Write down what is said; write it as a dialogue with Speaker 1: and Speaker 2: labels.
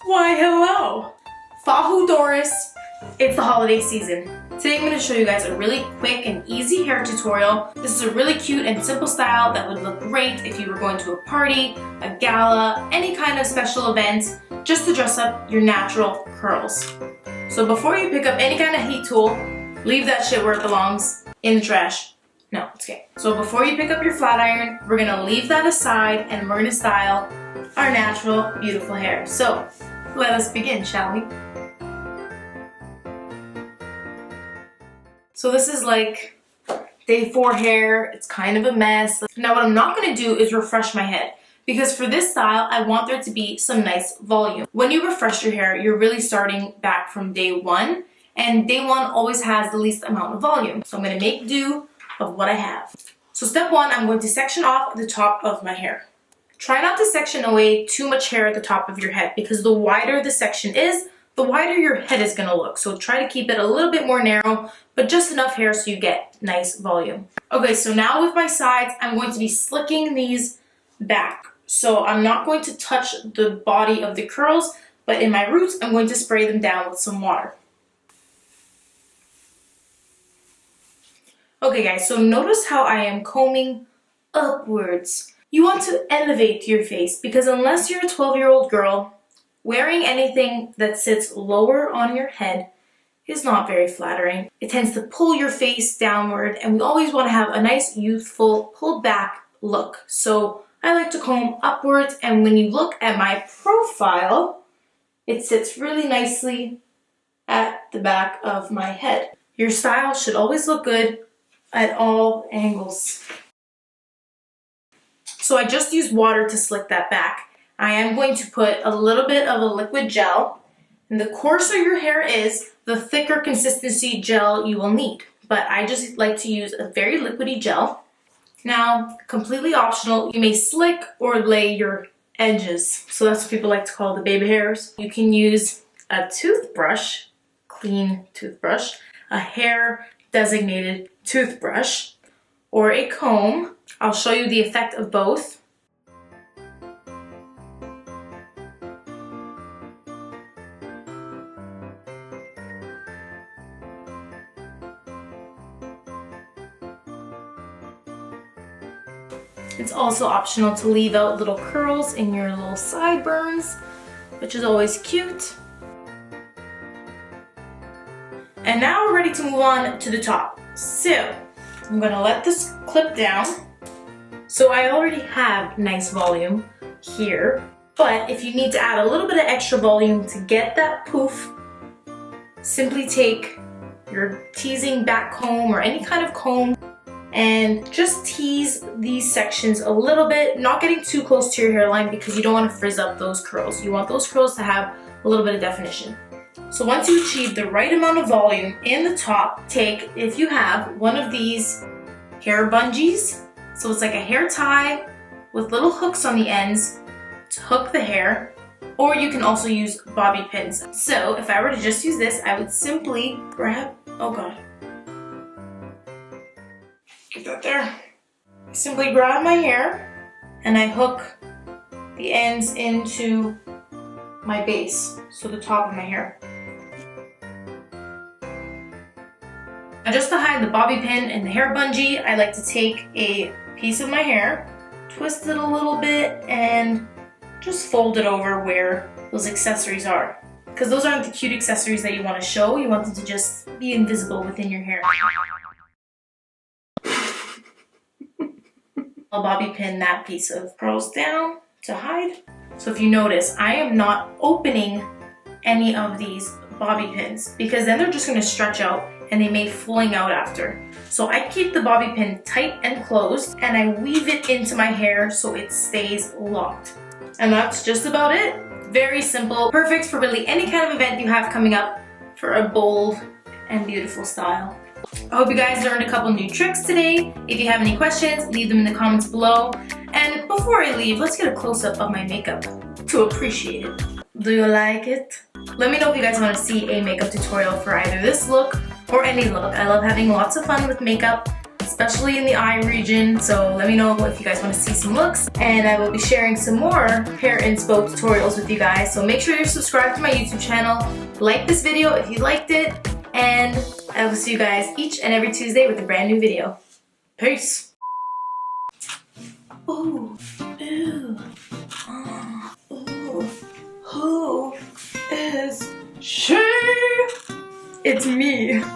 Speaker 1: Why hello! Fahu Doris, it's the holiday season. Today I'm going to show you guys a really quick and easy hair tutorial. This is a really cute and simple style that would look great if you were going to a party, a gala, any kind of special event, just to dress up your natural curls. So before you pick up any kind of heat tool, leave that shit where it belongs, in the trash. No, it's okay. So before you pick up your flat iron, we're gonna leave that aside and we're gonna style our natural, beautiful hair. So let us begin, shall we? So this is like day 4 hair. It's kind of a mess. Now what I'm not gonna do is refresh my head, because for this style, I want there to be some nice volume. When you refresh your hair, you're really starting back from day 1, and day 1 always has the least amount of volume. So I'm gonna make do of what I have. So step 1, I'm going to section off the top of my hair. Try not to section away too much hair at the top of your head, because the wider the section is, the wider your head is gonna look. So try to keep it a little bit more narrow, but just enough hair so you get nice volume. Okay, so now with my sides, I'm going to be slicking these back. So I'm not going to touch the body of the curls, but in my roots, I'm going to spray them down with some water. Okay guys, so notice how I am combing upwards. You want to elevate your face, because unless you're a 12-year-old girl, wearing anything that sits lower on your head is not very flattering. It tends to pull your face downward, and we always want to have a nice, youthful, pulled back look. So I like to comb upwards, and when you look at my profile, it sits really nicely at the back of my head. Your style should always look good at all angles. So I just used water to slick that back. I am going to put a little bit of a liquid gel, and the coarser your hair is, the thicker consistency gel you will need. But I just like to use a very liquidy gel. Now, completely optional, you may slick or lay your edges. So that's what people like to call the baby hairs. You can use a toothbrush, clean toothbrush, a hair designated toothbrush, or a comb. I'll show you the effect of both. It's also optional to leave out little curls in your little sideburns, which is always cute. And now we're ready to move on to the top. So I'm gonna let this clip down. So I already have nice volume here, but if you need to add a little bit of extra volume to get that poof, simply take your teasing back comb or any kind of comb and just tease these sections a little bit, not getting too close to your hairline, because you don't want to frizz up those curls. You want those curls to have a little bit of definition. So once you achieve the right amount of volume in the top, take, if you have, one of these hair bungees. So it's like a hair tie with little hooks on the ends to hook the hair, or you can also use bobby pins. So if I were to just use this, I would simply grab, oh god, get that there. I simply grab my hair and I hook the ends into my base, so the top of my hair. Now just to hide the bobby pin and the hair bungee, I like to take a piece of my hair, twist it a little bit, and just fold it over where those accessories are. Because those aren't the cute accessories that you want to show, you want them to just be invisible within your hair. I'll bobby pin that piece of curls down to hide. So if you notice, I am not opening any of these bobby pins, because then they're just going to stretch out and they may fling out after. So I keep the bobby pin tight and closed, and I weave it into my hair so it stays locked. And that's just about it. Very simple, perfect for really any kind of event you have coming up for a bold and beautiful style. I hope you guys learned a couple new tricks today. If you have any questions, leave them in the comments below. And before I leave, let's get a close-up of my makeup to appreciate it. Do you like it? Let me know if you guys want to see a makeup tutorial for either this look or any look. I love having lots of fun with makeup, especially in the eye region. So let me know if you guys want to see some looks, and I will be sharing some more hair inspo tutorials with you guys. So make sure you're subscribed to my YouTube channel, like this video if you liked it, and I will see you guys each and every Tuesday with a brand new video. Peace! Ooh, ooh, ooh, who is she? It's me.